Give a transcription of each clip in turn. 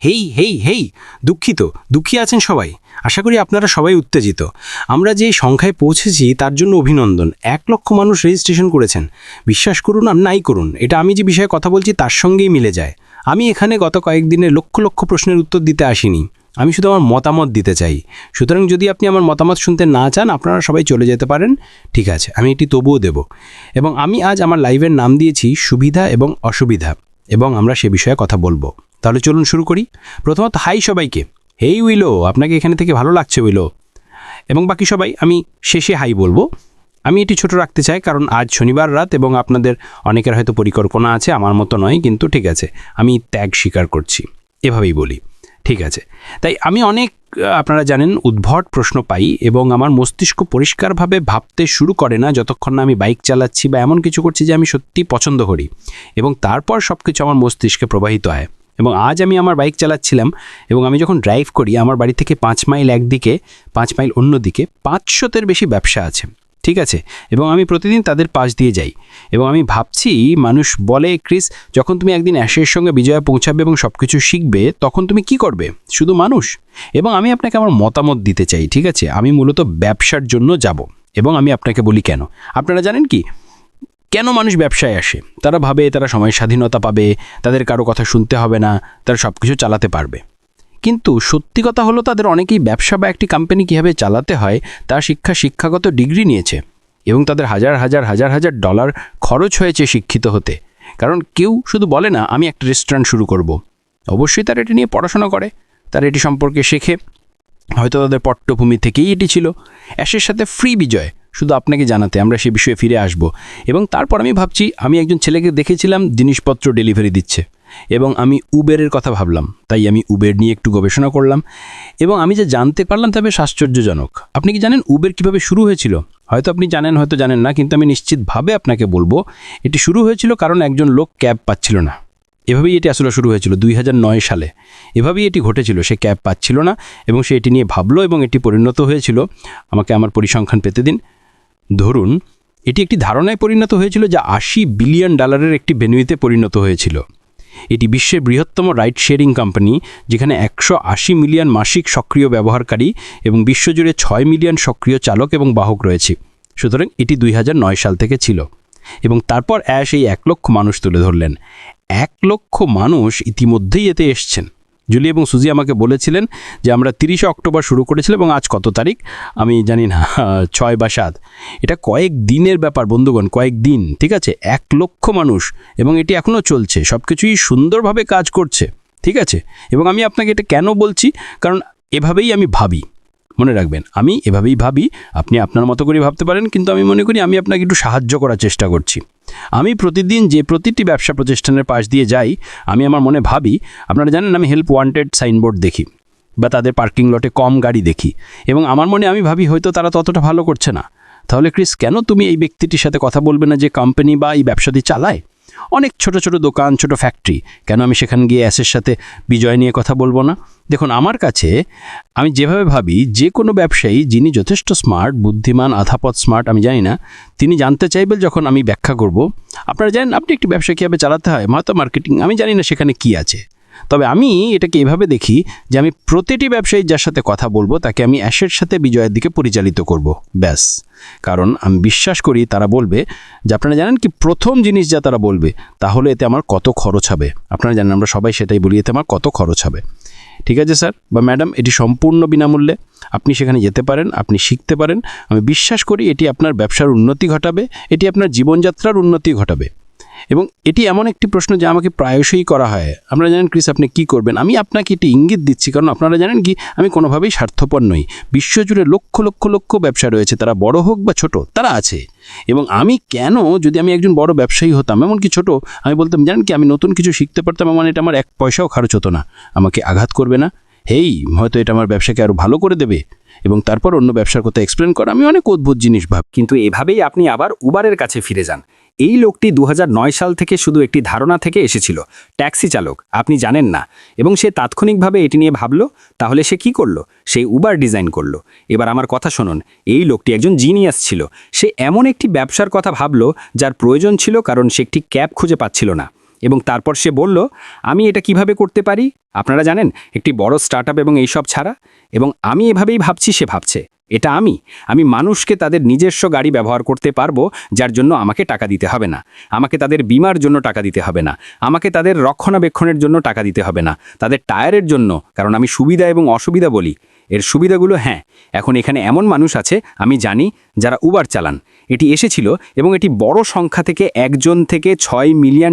হেই হেই হেই, দুঃখী আছেন সবাই। আশা করি আপনারা সবাই উত্তেজিত। আমরা যে সংখ্যায় পৌঁছেছি তার জন্য অভিনন্দন। 1 লক্ষ মানুষ রেজিস্ট্রেশন করেছেন। বিশ্বাস করুন আর নাই করুন, এটা আমি যে বিষয়ে কথা বলছি তার সঙ্গেই মিলে যায়। আমি এখানে গত কয়েকদিনে লক্ষ লক্ষ প্রশ্নের উত্তর দিতে আসিনি, আমি শুধু আমার মতামত দিতে চাই। সুতরাং যদি আপনি আমার মতামত শুনতে না চান, আপনারা সবাই চলে যেতে পারেন, ঠিক আছে, আমি এটি তবুও দেব। এবং আমি আজ আমার লাইভের নাম দিয়েছি সুবিধা এবং অসুবিধা, এবং আমরা সে বিষয়ে কথা বলবো। তাহলে চলুন শুরু করি। প্রথমত হাই সবাইকে। হেই উইলো, আপনাকে এখানে থেকে ভালো লাগছে উইলো। এবং বাকি সবাই আমি শেষে হাই বলবো। আমি এটি ছোট রাখতে চাই কারণ আজ শনিবার রাত এবং আপনাদের অনেকের হয়তো পরিকল্পনা আছে, আমার মতো নয়, কিন্তু ঠিক আছে, আমি ত্যাগ স্বীকার করছি, এভাবেই বলি, ঠিক আছে। তাই আমি অনেক আপনারা জানেন উদ্ভট প্রশ্ন পাই এবং আমার মস্তিষ্ক পরিষ্কারভাবে ভাবতে শুরু করে না যতক্ষণ না আমি বাইক চালাচ্ছি বা এমন কিছু করছি যে আমি সত্যি পছন্দ করি, এবং তারপর সব কিছু আমার মস্তিষ্কে প্রবাহিত হয়। এবং আজ আমি আমার বাইক চালাচ্ছিলাম এবং আমি যখন ড্রাইভ করি, আমার বাড়ি থেকে 5 মাইল একদিকে, 5 মাইল অন্যদিকে 500-এর বেশি ব্যবসা আছে, ঠিক আছে, এবং আমি প্রতিদিন তাদের পাশ দিয়ে যাই। এবং আমি ভাবছি, মানুষ বলে ক্রিস, যখন তুমি একদিন অ্যাশের সঙ্গে বিজয়ে পৌঁছাবে এবং সব কিছু শিখবে, তখন তুমি কি করবে? শুধু মানুষ। এবং আমি আপনাকে আমার মতামত দিতে চাই, ঠিক আছে। আমি মূলত ব্যবসার জন্য যাব, এবং আমি আপনাকে বলি কেন। আপনারা জানেন কি কেন মানুষ ব্যবসায় আসে? তারা ভাবে তারা সময় স্বাধীনতা পাবে, তাদের কারো কথা শুনতে হবে না, তারা সব কিছু চালাতে পারবে। কিন্তু সত্যি কথা হলো, তাদের অনেকেই ব্যবসা বা একটি কোম্পানি কীভাবে চালাতে হয় তার শিক্ষাগত ডিগ্রি নিয়েছে, এবং তাদের হাজার হাজার ডলার খরচ হয়েছে শিক্ষিত হতে। কারণ কেউ শুধু বলে না আমি একটা রেস্টুরেন্ট শুরু করব। অবশ্যই তারা এটি নিয়ে পড়াশোনা করে, তারা এটি সম্পর্কে শেখে, হয়তো তাদের পট্টভূমি থেকেই এটি ছিল। অ্যাশের সাথে ফ্রি বিজয়, শুধু আপনাকে জানাতে আমরা সে বিষয়ে ফিরে আসব। এবং তারপর আমি ভাবছি, আমি একজন ছেলেকে দেখেছিলাম জিনিসপত্র ডেলিভারি দিচ্ছে, এবং আমি উবেরের কথা ভাবলাম, তাই আমি উবের নিয়ে একটু গবেষণা করলাম, এবং আমি যা জানতে পারলাম তা বেশ আশ্চর্যজনক। আপনি কি জানেন উবের কিভাবে শুরু হয়েছিল? হয়তো আপনি জানেন, হয়তো জানেন না, কিন্তু আমি নিশ্চিতভাবে আপনাকে বলবো, এটি শুরু হয়েছিল কারণ একজন লোক ক্যাব পাচ্ছিল না। এভাবেই এটি আসলে শুরু হয়েছিল 2009 সালে। এভাবেই এটি ঘটেছিল, সে ক্যাব পাচ্ছিল না এবং সে এটি নিয়ে ভাবলো, এবং এটি পরিণত হয়েছিল, আমাকে আমার পরিসংখ্যান পেতে দিন, ধরুন এটি একটি ধারণায় পরিণত হয়েছিল যা $80 বিলিয়ন একটি ভেন্যুতে পরিণত হয়েছিল। এটি বিশ্বের বৃহত্তম রাইড শেয়ারিং কোম্পানি, যেখানে 180 মিলিয়ন মাসিক সক্রিয় ব্যবহারকারী এবং বিশ্বজুড়ে 6 মিলিয়ন সক্রিয় চালক এবং বাহক রয়েছে। সুতরাং এটি 2009 সাল থেকে ছিল, এবং তারপর অ্যাশ এই 1 লক্ষ মানুষ তুলে ধরলেন। 1 লক্ষ মানুষ ইতিমধ্যেই এতে এসছেন। জুলি এবং সুজি আমাকে বলেছিলেন যে আমরা 30 অক্টোবর শুরু করেছিলাম, এবং আজ কত তারিখ আমি জানি না, 6 বা 7। এটা কয়েক দিনের ব্যাপার বন্ধুগণ, কয়েক দিন, ঠিক আছে। 1 লক্ষ মানুষ, এবং এটি এখনও চলছে, সব কিছুই সুন্দরভাবে কাজ করছে, ঠিক আছে। এবং আমি আপনাকে এটা কেন বলছি, কারণ এভাবেই আমি ভাবি, মনে রাখবেন, আমি এভাবেই ভাবি। আপনি আপনার মতো করে ভাবতে পারেন, কিন্তু আমি মনে করি আমি আপনাকে একটু সাহায্য করার চেষ্টা করছি। আমি প্রতিদিন যে প্রতিটি ব্যবসা প্রতিষ্ঠানের পাশ দিয়ে যাই, আমি আমার মনে ভাবি, আপনারা জানেন আমি হেল্প ওয়ান্টেড সাইনবোর্ড দেখি, বা তাদের পার্কিং লটে কম গাড়ি দেখি, এবং আমার মনে আমি ভাবি হয়তো তারা ততটা ভালো করছে না। তাহলে ক্রিস, কেন তুমি এই ব্যক্তিটির সাথে কথা বলবে না যে কোম্পানি বা এই ব্যবসাটি চালায়? অনেক ছোট ছোট দোকান, ছোট ফ্যাক্টরি, কেন আমি সেখানে গিয়ে অ্যাশের সাথে বিজয় নিয়ে কথা বলবো না? দেখুন, আমার কাছে আমি যেভাবে ভাবি, যে কোনো ব্যবসায়ী যিনি যথেষ্ট স্মার্ট, বুদ্ধিমান, আধাপথ স্মার্ট, আমি জানি না, তিনি জানতে চাইবেন যখন আমি ব্যাখ্যা করব। আপনারা জানেন আপনি একটি ব্যবসা কীভাবে চালাতে হয়, হয়তো মার্কেটিং, আমি জানি না সেখানে কি আছে, তবে আমি এটাকে এভাবে দেখি যে আমি প্রতিটি ব্যবসায়ী যার সাথে কথা বলবো তাকে আমি অ্যাশের সাথে বিজয়ের দিকে পরিচালিত করব, ব্যাস। কারণ আমি বিশ্বাস করি তারা বলবে যে, আপনারা জানেন কি প্রথম জিনিস যা তারা বলবে, তাহলে এতে আমার কত খরচ হবে। আপনারা জানেন আমরা সবাই সেটাই বলি, এতে আমার কত খরচ হবে। ঠিক আছে স্যার বা ম্যাডাম, এটি সম্পূর্ণ বিনামূল্যে, আপনি সেখানে যেতে পারেন, আপনি শিখতে পারেন। আমি বিশ্বাস করি এটি আপনার ব্যবসার উন্নতি ঘটাবে, এটি আপনার জীবনযাত্রার উন্নতি ঘটাবে। এবং এটি এমন একটি প্রশ্ন যা আমাকে প্রায়শই করা হয়, আপনারা জানেন ক্রিস আপনি কি করবেন? আমি আপনাকে এটি ইঙ্গিত দিচ্ছি, কারণ আপনারা জানেন কি আমি কোনোভাবেই স্বার্থপর নই। বিশ্বজুড়ে লক্ষ লক্ষ লক্ষ ব্যবসা রয়েছে, তারা বড় হোক বা ছোট, তারা আছে। এবং আমি কেন, যদি আমি একজন বড় ব্যবসায়ী হতাম, এমনকি ছোট, আমি বলতাম জানেন কি আমি নতুন কিছু শিখতে পারতাম, মানে এটা আমার 1 পয়সাও খরচ হতো না, আমাকে আঘাত করবে না, হেই হয়তো এটা আমার ব্যবসাকে আরও ভালো করে দেবে, এবং তারপর অন্য ব্যবসার কথা এক্সপ্লেন করা। আমি অনেক অদ্ভুত জিনিস ভাব, কিন্তু এভাবেই আপনি আবার উবারের কাছে ফিরে যান। এই লোকটি 2009 সাল থেকে শুধু একটি ধারণা থেকে এসেছিল, ট্যাক্সি চালক, আপনি জানেন না, এবং সে তাৎক্ষণিকভাবে এটি নিয়ে ভাবলো। তাহলে সে কি করলো? সেই উবার ডিজাইন করলো। এবার আমার কথা শুনুন, এই লোকটি একজন জিনিয়াস ছিল। সে এমন একটি ব্যবসার কথা ভাবলো যার প্রয়োজন ছিল, কারণ সে একটি ক্যাব খুঁজে পাচ্ছিল না। এবং তারপর সে বলল, আমি এটা কিভাবে করতে পারি আপনারা জানেন, একটি বড় স্টার্টআপ এবং এইসব ছাড়া। এবং আমি এভাবেই ভাবছি, সে ভাবছে এটা আমি মানুষকে তাদের নিজস্ব গাড়ি ব্যবহার করতে পারবো, যার জন্য আমাকে টাকা দিতে হবে না, আমাকে তাদের বীমার জন্য টাকা দিতে হবে না, আমাকে তাদের রক্ষণাবেক্ষণের জন্য টাকা দিতে হবে না, তাদের টায়ারের জন্য, কারণ আমি সুবিধা এবং অসুবিধা বলি। এর সুবিধাগুলো, হ্যাঁ, এখন এখানে এমন মানুষ আছে আমি জানি যারা উবার চালান। এটি এসেছিল এবং এটি বড় সংখ্যা থেকে 1 থেকে $6 মিলিয়ন,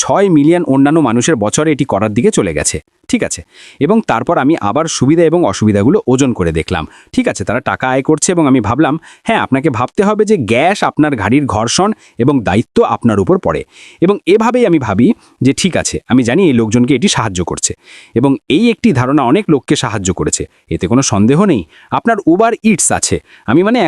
6 মিলিয়ন অন্যান্য মানুষের বছরে এটি করার দিকে চলে গেছে। ঠিক আছে, এবং তারপর আমি আবার সুবিধা এবং অসুবিধাগুলো ওজন করে দেখলাম। ঠিক আছে, তারা টাকা আয় করছে এবং আমি ভাবলাম, হ্যাঁ, আপনাকে ভাবতে হবে যে গ্যাস আপনার গাড়ির ঘর্ষণ এবং দায়িত্ব আপনার উপর পড়ে। এবং এভাবেই আমি ভাবি যে ঠিক আছে, আমি জানি এই লোকজনকে এটি সাহায্য করছে এবং এই একটি ধারণা অনেক লোককে সাহায্য করেছে, এতে কোনো সন্দেহ নেই। আপনার উবার ইটস আছে,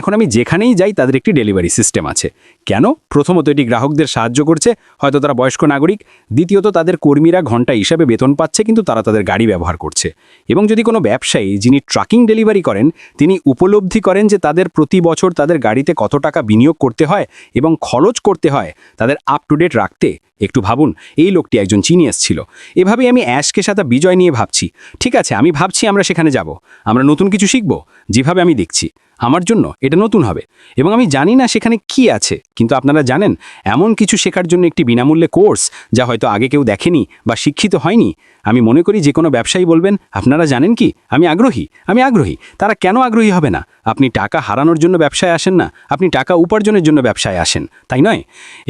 এখন আমি যেখানেই যাই তাদের একটি ডেলিভারি সিস্টেম আছে। কেন? প্রথমত এটি গ্রাহকদের সাহায্য করছে, হয়তো তারা বয়স্ক নাগরিক। দ্বিতীয়ত তাদের কর্মীরা ঘন্টা হিসাবে বেতন পাচ্ছে, কিন্তু তারা তাদের গাড়ি ব্যবহার করছে। এবং যদি কোনো ব্যবসায়ী যিনি ট্রাকিং ডেলিভারি করেন, তিনি উপলব্ধি করেন যে তাদের প্রতি বছর তাদের গাড়িতে কত টাকা বিনিয়োগ করতে হয় এবং খরচ করতে হয় তাদের আপ টু ডেট রাখতে, একটু ভাবুন, এই লোকটি একজন জিনিয়াস ছিল। এভাবেই আমি অ্যাশকে সাথে বিজয় নিয়ে ভাবছি। ঠিক আছে, আমি ভাবছি আমরা সেখানে যাব, আমরা নতুন কিছু শিখব। যেভাবে আমি দেখছি, আমার জন্য এটা নতুন হবে এবং আমি জানি না সেখানে কি আছে, কিন্তু আপনারা জানেন, এমন কিছু শেখার জন্য একটি বিনামূল্যে কোর্স যা হয়তো আগে কেউ দেখেনি বা শিক্ষিত হয়নি। আমি মনে করি যে কোনো ব্যবসায়ী বলবেন, আপনারা জানেন কি, আমি আগ্রহী। তারা কেন আগ্রহী হবে না? আপনি টাকা হারানোর জন্য ব্যবসায় আসেন না, আপনি টাকা উপার্জনের জন্য ব্যবসায় আসেন, তাই নয়?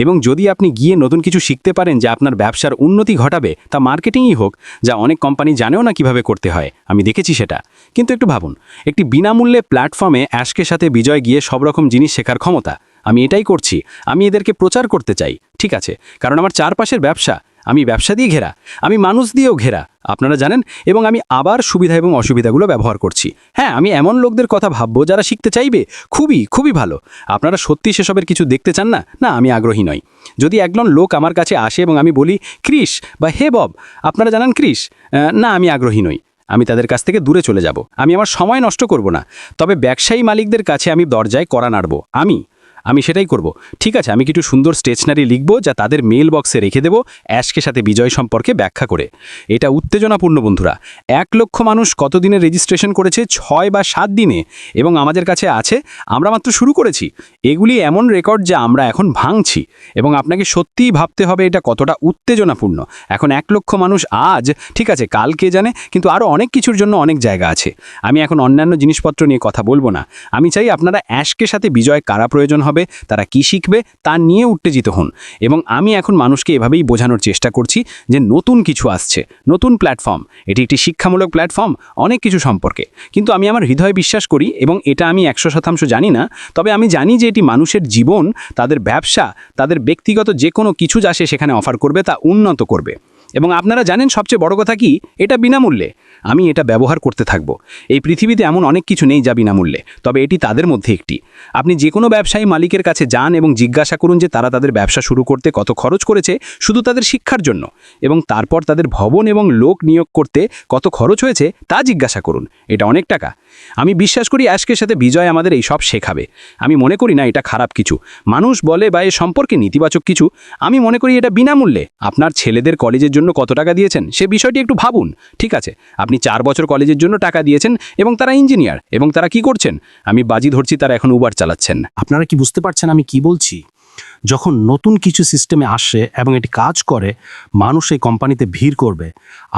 এবং যদি আপনি গিয়ে নতুন কিছু শিখতে পারেন যা আপনার ব্যবসার উন্নতি ঘটাবে, তা মার্কেটিংই হোক, যা অনেক কোম্পানি জানেও না কিভাবে করতে হয়, আমি দেখেছি সেটা। কিন্তু একটু ভাবুন, একটি বিনামূল্যে প্ল্যাটফর্মে অ্যাশকের সাথে বিজয় গিয়ে সব রকম জিনিস শেখার ক্ষমতা, আমি এটাই করছি। আমি এদেরকে প্রচার করতে চাই, ঠিক আছে, কারণ আমার চারপাশের ব্যবসা, আমি ব্যবসা দিয়ে ঘেরা, আমি মানুষ দিয়েও ঘেরা, আপনারা জানেন। এবং আমি আবার সুবিধা এবং অসুবিধাগুলো ব্যবহার করছি। হ্যাঁ, আমি এমন লোকদের কথা ভাববো যারা শিখতে চাইবে, খুবই ভালো। আপনারা সত্যি সেসবের কিছু দেখতে চান না? না, আমি আগ্রহী নই। যদি একজন লোক আমার কাছে আসে এবং আমি বলি, ক্রিস বা হে বব, আপনারা জানেন ক্রিস, না, আমি আগ্রহী নই। আমি তাদের কাছ থেকে দূরে চলে যাব, আমি আমার সময় নষ্ট করব না। তবে ব্যবসায়ী মালিকদের কাছে আমি দরজায় কড়া নাড়ব, আমি সেটাই করব। ঠিক আছে, আমি কিছু সুন্দর স্টেশনারি লিখব যা তাদের মেল বক্সে রেখে দেব, অ্যাশকে সাথে বিজয় সম্পর্কে ব্যাখ্যা করে। এটা উত্তেজনাপূর্ণ বন্ধুরা। 1 লক্ষ মানুষ কত দিনে রেজিস্ট্রেশন করেছে? 6 বা 7 দিনে। এবং আমাদের কাছে আছে, আমরা মাত্র শুরু করেছি। এগুলি এমন রেকর্ড যা আমরা এখন ভাঙছি। এবং আপনাকে সত্যিই ভাবতে হবে এটা কতটা উত্তেজনাপূর্ণ। এখন 1 লক্ষ মানুষ আজ, ঠিক আছে, কাল কে জানে, কিন্তু আরও অনেক কিছুর জন্য অনেক জায়গা আছে। আমি এখন অন্যান্য জিনিসপত্র নিয়ে কথা বলবো না। আমি চাই আপনারা অ্যাশকে সাথে বিজয় কারা প্রয়োজন হবে, তারা কি শিখবে, তা নিয়ে উত্তেজিত হন। এবং আমি এখন মানুষকে এভাবেই বোঝানোর চেষ্টা করছি যে নতুন কিছু আসছে, নতুন প্ল্যাটফর্ম, এটি একটি শিক্ষামূলক প্ল্যাটফর্ম অনেক কিছু সম্পর্কে। কিন্তু আমি আমার হৃদয়ে বিশ্বাস করি, এবং এটা আমি 100% জানি না, তবে আমি জানি যে এটি মানুষের জীবন, তাদের ব্যবসা, তাদের ব্যক্তিগত যে কোনো কিছু যা সে সেখানে অফার করবে তা উন্নত করবে। এবং আপনারা জানেন সবচেয়ে বড় কথা কি? এটা বিনামূল্যে। আমি এটা ব্যবহার করতে থাকব। এই পৃথিবীতে এমন অনেক কিছু নেই যা বিনামূল্যে, তবে এটি তাদের মধ্যে একটি। আপনি যে কোনো ব্যবসায়ী মালিকের কাছে যান এবং জিজ্ঞাসা করুন যে তারা তাদের ব্যবসা শুরু করতে কত খরচ করেছে শুধু তাদের শিক্ষার জন্য, এবং তারপর তাদের ভবন এবং লোক নিয়োগ করতে কত খরচ হয়েছে তা জিজ্ঞাসা করুন। এটা অনেক টাকা। আমি বিশ্বাস করি অ্যাশকের সাথে বিজয় আমাদের এই সব শেখাবে। আমি মনে করি না এটা খারাপ কিছু। মানুষ বলে বা এ সম্পর্কে নেতিবাচক কিছু। আমি মনে করি এটা বিনামূল্যে। আপনার ছেলেদের কলেজের জন্য কত টাকা দিয়েছেন সে বিষয়টি একটু ভাবুন। ঠিক আছে, আপনি 4 বছর কলেজের জন্য টাকা দিয়েছেন এবং তারা ইঞ্জিনিয়ার, এবং তারা কি করছেন? আমি বাজি ধরছি তারা এখন উবার চালাচ্ছেন। আপনারা কি বুঝতে পারছেন আমি কি বলছি? যখন নতুন কিছু সিস্টেমে আসে এবং এটি কাজ করে, মানুষ এই কোম্পানিতে ভিড় করবে।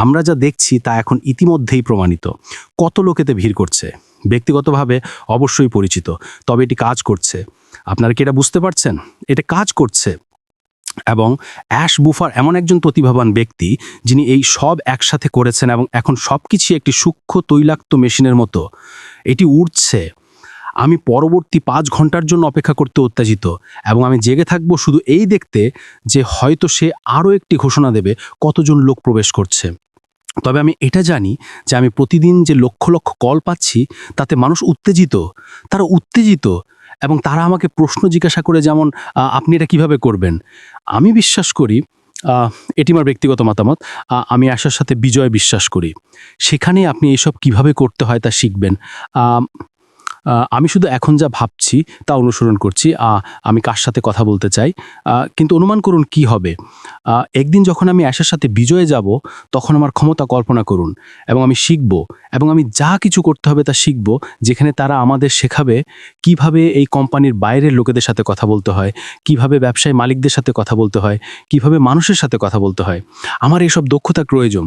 আমরা যা দেখছি তা এখন ইতিমধ্যেই প্রমাণিত। কত লোকেতে ভিড় করছে, ব্যক্তিগতভাবে অবশ্যই পরিচিত, তবে এটি কাজ করছে। আপনারা কি এটা বুঝতে পারছেন? এটা কাজ করছে। এবং অ্যাশ বুফার এমন একজন প্রতিভাবান ব্যক্তি যিনি এই সব একসাথে করেছেন, এবং এখন সব কিছুই একটি সূক্ষ্ম তৈলাক্ত মেশিনের মতো এটি উড়ছে। আমি পরবর্তী 5 ঘন্টার জন্য অপেক্ষা করতে উত্তেজিত, এবং আমি জেগে থাকবো শুধু এই দেখতে যে হয়তো সে আরও একটি ঘোষণা দেবে কতজন লোক প্রবেশ করছে। তবে আমি এটা জানি যে আমি প্রতিদিন যে লক্ষ লক্ষ কল পাচ্ছি তাতে মানুষ উত্তেজিত, তারা উত্তেজিত, এবং তারা আমাকে প্রশ্ন জিজ্ঞাসা করে, যেমন আপনি এটা কিভাবে করবেন। আমি বিশ্বাস করি, এটি আমার ব্যক্তিগত মতামত, আমি আশার সাথে বিজয় বিশ্বাস করি, সেখানে আপনি এইসব কিভাবে করতে হয় তা শিখবেন। আমি শুধু এখন যা ভাবছি তা অনুসরণ করছি। আমি কার সাথে কথা বলতে চাই, কিন্তু অনুমান করুন কি হবে। একদিন যখন আমি অ্যাশের সাথে বিজয়ে যাব, তখন আমার ক্ষমতা কল্পনা করুন, এবং আমি শিখব, এবং আমি যা কিছু করতে হবে তা শিখব, যেখানে তারা আমাদের শেখাবে কিভাবে এই কোম্পানির বাইরের লোকেদের সাথে কথা বলতে হয়, কিভাবে ব্যবসায়ী মালিকদের সাথে কথা বলতে হয়, কিভাবে মানুষের সাথে কথা বলতে হয়। আমার এসব দক্ষতা প্রয়োজন,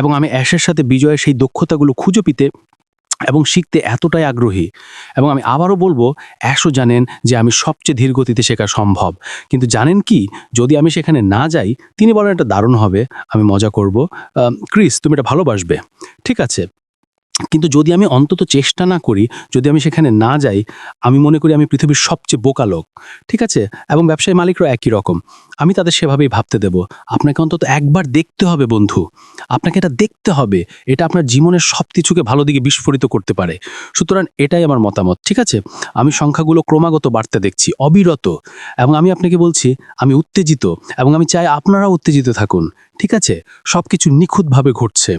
এবং আমি অ্যাশের সাথে বিজয়ের সেই দক্ষতাগুলো খুঁজে পেতে এবং শিখতে এতটাই আগ্রহী। এবং আমি আবারও বলবো, অ্যাশও জানেন যে আমি সবচেয়ে ধীর গতিতে শেখা সম্ভব। কিন্তু জানেন কি, যদি আমি সেখানে না যাই, তিনি বলেন এটা দারুণ হবে, আমি মজা করব, ক্রিস তুমি এটা ভালোবাসবে, ঠিক আছে। কিন্তু যদি আমি অন্তত চেষ্টা না করি, যদি আমি সেখানে না যাই, আমি মনে করি আমি পৃথিবীর সবচেয়ে বোকা লোক, ঠিক আছে। এবং ব্যবসায়ী মালিকরা একই রকম, আমি তাদের সেভাবেই ভাবতে দেব। আপনাকে অন্তত একবার দেখতে হবে বন্ধু, আপনাকে এটা দেখতে হবে, এটা আপনার জীবনের সব কিছুকে ভালো দিকে বিস্ফোরিত করতে পারে। সুতরাং এটাই আমার মতামত, ঠিক আছে। আমি সংখ্যাগুলো ক্রমাগত বাড়তে দেখছি, অবিরত, এবং আমি আপনাকে বলছি আমি উত্তেজিত, এবং আমি চাই আপনারা উত্তেজিত থাকুন, ঠিক আছে। সব কিছু নিখুঁতভাবে ঘটছে,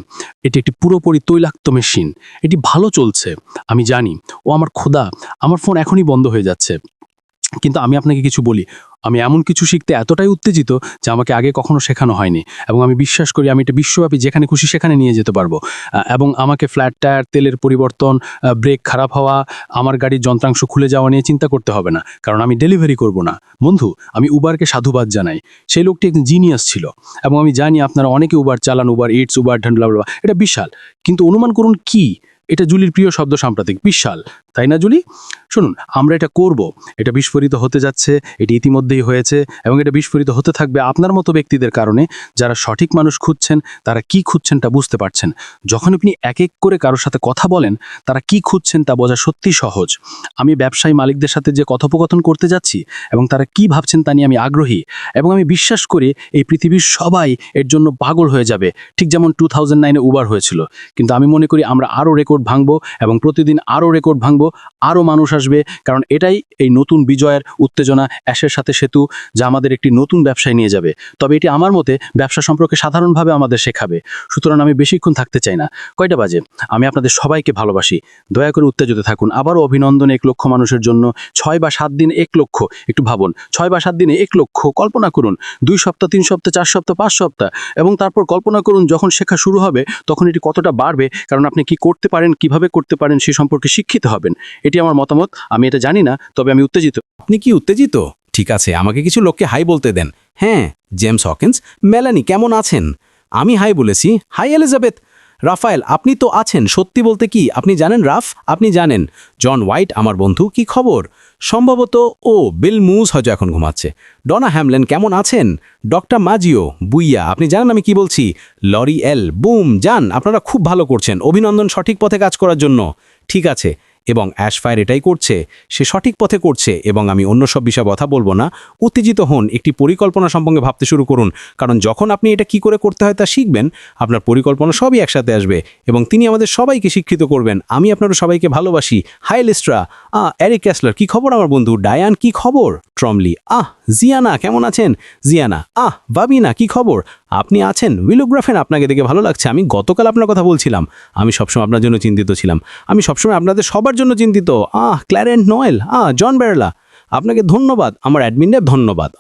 এটি একটি পুরোপুরি তৈলাক্ত মেশিন, এটি ভালো চলছে, আমি জানি। ও আমার খোদা, আমার ফোন এখনই বন্ধ হয়ে যাচ্ছে। কিন্তু আমি আপনাকে কিছু বলি, আমি এমন কিছু শিখতে এতটাই উত্তেজিত যা আমাকে আগে কখনো শেখানো হয়নি, এবং আমি বিশ্বাস করি আমি এটা বিশ্বব্যাপী যেখানে খুশি সেখানে নিয়ে যেতে পারবো। এবং আমাকে ফ্ল্যাট টায়ার, তেলের পরিবর্তন, ব্রেক খারাপ হওয়া, আমার গাড়ির যন্ত্রাংশ খুলে যাওয়া নিয়ে চিন্তা করতে হবে না, কারণ আমি ডেলিভারি করব না। বন্ধু, আমি উবারকে সাধুবাদ জানাই, সেই লোকটি একজন জিনিয়াস ছিল, এবং আমি জানি আপনারা অনেকে উবার চালান, উবার ইটস, উবার ঢান্ডলা, এটা বিশাল। কিন্তু অনুমান করুন কি, এটা জুলির প্রিয় শব্দ সাম্প্রতিক, বিশাল, তাই না জুলি? শুনুন, আমরা এটা করব, এটা বিস্ফোরিত হতে যাচ্ছে, এটি ইতিমধ্যেই হয়েছে, এবং এটা বিস্ফোরিত হতে থাকবে আপনার মতো ব্যক্তিদের কারণে, যারা সঠিক মানুষ খুঁজছেন, তারা কি খুঁজছেন তা বুঝতে পারছেন। যখন আপনি এক এক করে কারোর সাথে কথা বলেন, তারা কি খুঁজছেন তা বোঝা সত্যিই সহজ। আমি ব্যবসায়ী মালিকদের সাথে যে কথোপকথন করতে যাচ্ছি, এবং তারা কি ভাবছেন তা নিয়ে আমি আগ্রহী, এবং আমি বিশ্বাস করি এই পৃথিবীর সবাই এর জন্য পাগল হয়ে যাবে, ঠিক যেমন 2009-এ উবার হয়েছিল। কিন্তু আমি মনে করি আমরা আরও রেকর্ড ভাঙবো, এবং প্রতিদিন আরও রেকর্ড ভাঙবো, আরও মানুষ আসবে, কারণ এটাই এই নতুন বিজয়ের উত্তেজনা, অ্যাশের সাথে সেতু, যা আমাদের একটি নতুন ব্যবসায় নিয়ে যাবে। তবে এটি আমার মতে ব্যবসা সম্পর্কে সাধারণভাবে আমাদের শেখাবে। সুতরাং আমি বেশিক্ষণ থাকতে চাই না। কয়টা বাজে? আমি আপনাদের সবাইকে ভালোবাসি, দয়া করে উত্তেজিত থাকুন। আবারও অভিনন্দন 1 লক্ষ মানুষের জন্য। 6 বা 7 দিন 1 লক্ষ, একটু ভাবুন, 6 বা 7 দিনে 1 লক্ষ, কল্পনা করুন। 2 সপ্তাহ, 3 সপ্তাহ, 4 সপ্তাহ, 5 সপ্তাহ, এবং তারপর কল্পনা করুন যখন শেখা শুরু হবে তখন এটি কতটা বাড়বে, কারণ আপনি কি করতে পারেন, কিভাবে করতে পারেন সে সম্পর্কে শিক্ষিত হবেন। এটি আমার মতামত, আমি এটা জানি না, তবে আমি উত্তেজিত। আপনি কি উত্তেজিত? ঠিক আছে, আমাকে কিছু লোককে হাই বলতে দেন। হ্যাঁ, জেমস হকিন্স, মেলানি কেমন আছেন? আমি হাই বলেছি। High Elizabeth. রাফায়েল, আপনি তো আছেন। সত্যি বলতে কি আপনি জানেন রাফ, আপনি জানেন জন হোয়াইট আমার বন্ধু, কি খবর? সম্ভবত ও বিল মুজ হয়তো এখন ঘুমাচ্ছে। ডনা হ্যামলেন কেমন আছেন? ডক্টর মাজিও বুইয়া, আপনি জানেন আমি কি বলছি। লরি এল বুম, যান, আপনারা খুব ভালো করছেন, অভিনন্দন সঠিক পথে কাজ করার জন্য। ঠিক আছে, এবং অ্যাশফায়ার এটাই করছে, সে সঠিক পথে করছে, এবং আমি অন্য সব বিষয়ে কথা বলবো না। উত্তেজিত হন, একটি পরিকল্পনা সম্পর্কে ভাবতে শুরু করুন, কারণ যখন আপনি এটা কি করে করতে হয় তা শিখবেন, আপনার পরিকল্পনা সবই একসাথে আসবে, এবং তিনি আমাদের সবাইকে শিক্ষিত করবেন। আমি আপনারা সবাইকে ভালোবাসি। হাই লিস্ট্রা, এরিক ক্যাসলার, কি খবর আমার বন্ধু? ডায়ান, কি খবর? ট্রমলি, জিয়ানা কেমন আছেন? জিয়ানা, ভাবিনা, কি খবর? আপনি আছেন? উইলোগ্রাফেন, আপনাকে দেখে ভালো লাগছে। আমি গতকাল আপনার কথা বলছিলাম, আমি সবসময় আপনার জন্য চিন্তিত ছিলাম, আমি সবসময় আপনাদের সবার জন্য চিন্তিত। ক্ল্যারেন্ট নোয়েল, জন বেরলা, আপনাকে ধন্যবাদ। আমার অ্যাডমিনদের ধন্যবাদ।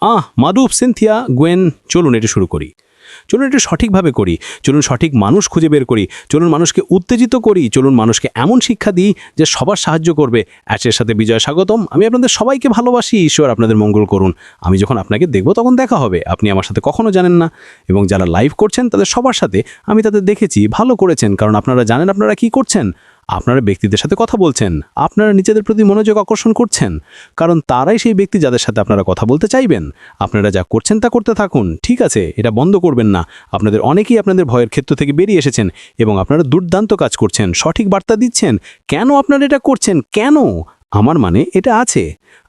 মারুফ, সিনথিয়া, গোয়েন। চলুন এটা শুরু করি, চলুন এটা সঠিকভাবে করি, চলুন সঠিক মানুষ খুঁজে বের করি, চলুন মানুষকে উত্তেজিত করি, চলুন মানুষকে এমন শিক্ষা দিই যে সবার সাহায্য করবে। অ্যাশের সাথে বিজয় স্বাগতম। আমি আপনাদের সবাইকে ভালোবাসি, ঈশ্বর আপনাদের মঙ্গল করুন। আমি যখন আপনাকে দেখব তখন দেখা হবে, আপনি আমার সাথে কখনো জানেন না, এবং যারা লাইভ করছেন তাদের সবার সাথে আমি তাদের দেখেছি, ভালো করেছেন, কারণ আপনারা জানেন আপনারা কি করছেন। আপনারা ব্যক্তিদের সাথে কথা বলছেন, আপনারা নিজেদের প্রতি মনোযোগ আকর্ষণ করছেন, কারণ তারাই সেই ব্যক্তি যাদের সাথে আপনারা কথা বলতে চাইবেন। আপনারা যা করছেন তা করতে থাকুন, ঠিক আছে, এটা বন্ধ করবেন না। আপনাদের অনেকেই আপনাদের ভয়ের ক্ষেত্র থেকে বেরিয়ে এসেছেন, এবং আপনারা দুর্দান্ত কাজ করছেন, সঠিক বার্তা দিচ্ছেন। কেন আপনারা এটা করছেন? কেন? আমার মানে এটা আছে।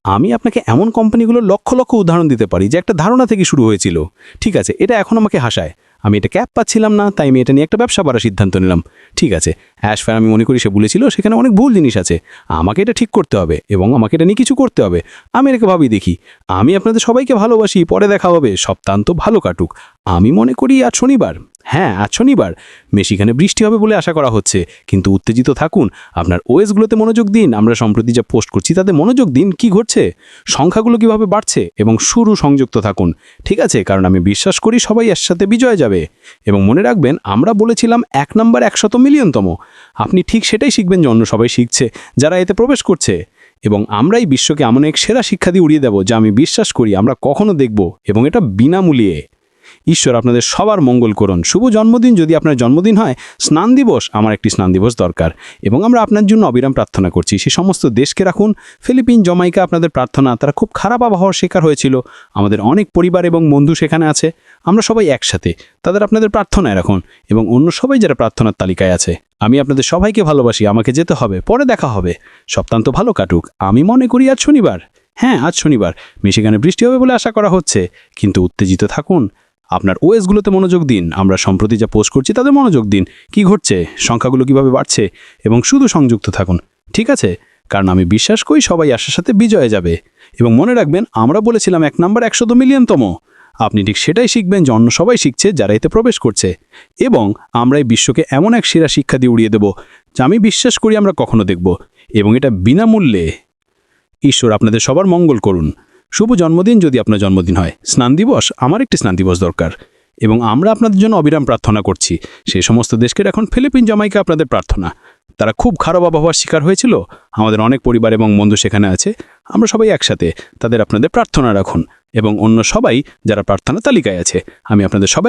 আমি আপনাকে এমন কোম্পানিগুলোর লক্ষ লক্ষ উদাহরণ দিতে পারি যে একটা ধারণা থেকে শুরু হয়েছিল, ঠিক আছে, এটা এখন আমাকে হাসায়। আমি এটা ক্যাপ পাচ্ছিলাম না, তাই আমি এটা নিয়ে একটা ব্যবসা করার সিদ্ধান্ত নিলাম। ঠিক আছে, অ্যাশফায়ার আমি মনে করি সে বলেছিল সেখানে অনেক ভুল জিনিস আছে, আমাকে এটা ঠিক করতে হবে, এবং আমাকে এটা নিয়ে কিছু করতে হবে। আমি এটাকে ভাবি দেখি। আমি আপনাদের সবাইকে ভালোবাসি, পরে দেখা হবে, সপ্তাহান্ত ভালো কাটুক। আমি মনে করি আজ শনিবার, হ্যাঁ, আজ শনিবার মেশিগানে বৃষ্টি হবে বলে আশা করা হচ্ছে, কিন্তু উত্তেজিত থাকুন, আপনার ওএসগুলোতে মনোযোগ দিন। আমরা সম্প্রতি যা পোস্ট করছি তাতে মনোযোগ দিন। কি ঘটছে, সংখ্যাগুলো কিভাবে বাড়ছে, এবং শুরু সংযুক্ত থাকুন। ঠিক আছে, কারণ আমি বিশ্বাস করি সবাই এর সাথে বিজয় যাবে। এবং মনে রাখবেন, আমরা বলেছিলাম 1 নম্বর 100 মিলিয়নতম। আপনি ঠিক সেটাই শিখবেন যে অন্য সবাই শিখছে, যারা এতে প্রবেশ করছে। এবং আমরাই বিশ্বকে এমন এক সেরা শিক্ষা দিয়ে উড়িয়ে দেব, যা আমি বিশ্বাস করি আমরা কখনো দেখব, এবং এটা বিনামূল্যে। ঈশ্বর আপনাদের সবার মঙ্গল করুন। শুভ জন্মদিন। যদি আপনার জন্মদিন হয়, স্নান দিবস, আমার একটি স্নান দিবস দরকার, এবং আমরা আপনার জন্য অবিরাম প্রার্থনা করছি। সে সমস্ত দেশকে রাখুন, ফিলিপিন, জমাইকা, আপনাদের প্রার্থনা, তারা খুব খারাপ আবহাওয়ার শিকার হয়েছিল। আমাদের অনেক পরিবার এবং বন্ধু সেখানে আছে। আমরা সবাই একসাথে, তাদের আপনাদের প্রার্থনায় রাখুন, এবং অন্য সবাই যারা প্রার্থনার তালিকায় আছে। আমি আপনাদের সবাইকে ভালোবাসি। আমাকে যেতে হবে, পরে দেখা হবে। সপ্তাহান্ত ভালো কাটুক। আমি মনে করি আজ শনিবার, হ্যাঁ আজ শনিবার, মিশিগানে বৃষ্টি হবে বলে আশা করা হচ্ছে, কিন্তু উত্তেজিত থাকুন। আপনার ওএসগুলোতে মনোযোগ দিন। আমরা সম্প্রতি যা পোস্ট করছি তাতে মনোযোগ দিন। কি ঘটছে, সংখ্যাগুলো কিভাবে বাড়ছে, এবং শুধু সংযুক্ত থাকুন। ঠিক আছে, কারণ আমি বিশ্বাস করি সবাই আশার সাথে বিজয়ে যাবে। এবং মনে রাখবেন, আমরা বলেছিলাম 1 নম্বর 100 মিলিয়নতম। আপনি ঠিক সেটাই শিখবেন যে অন্য সবাই শিখছে, যারা এতে প্রবেশ করছে। এবং আমরা এই বিশ্বকে এমন এক সেরা শিক্ষা দিয়ে উড়িয়ে দেব, যা আমি বিশ্বাস করি আমরা কখনো দেখব, এবং এটা বিনামূল্যে। ঈশ্বর আপনাদের সবার মঙ্গল করুন। শুভ জন্মদিন। যদি আপনার জন্মদিন হয়, স্নান দিবস, আমার একটি স্নান দিবস দরকার, এবং আমরা আপনাদের জন্য অবিরাম প্রার্থনা করছি। সেই সমস্ত দেশকে এখন ফিলিপিন, জামাইকা, আপনাদের প্রার্থনা, তারা খুব খারাপ আবহাওয়ার শিকার হয়েছিল। আমাদের অনেক পরিবার এবং বন্ধু সেখানে আছে। আমরা সবাই একসাথে, তাদের আপনাদের প্রার্থনা রাখুন, এবং অন্য সবাই যারা প্রার্থনা তালিকায় আছে। আমি আপনাদের সবাই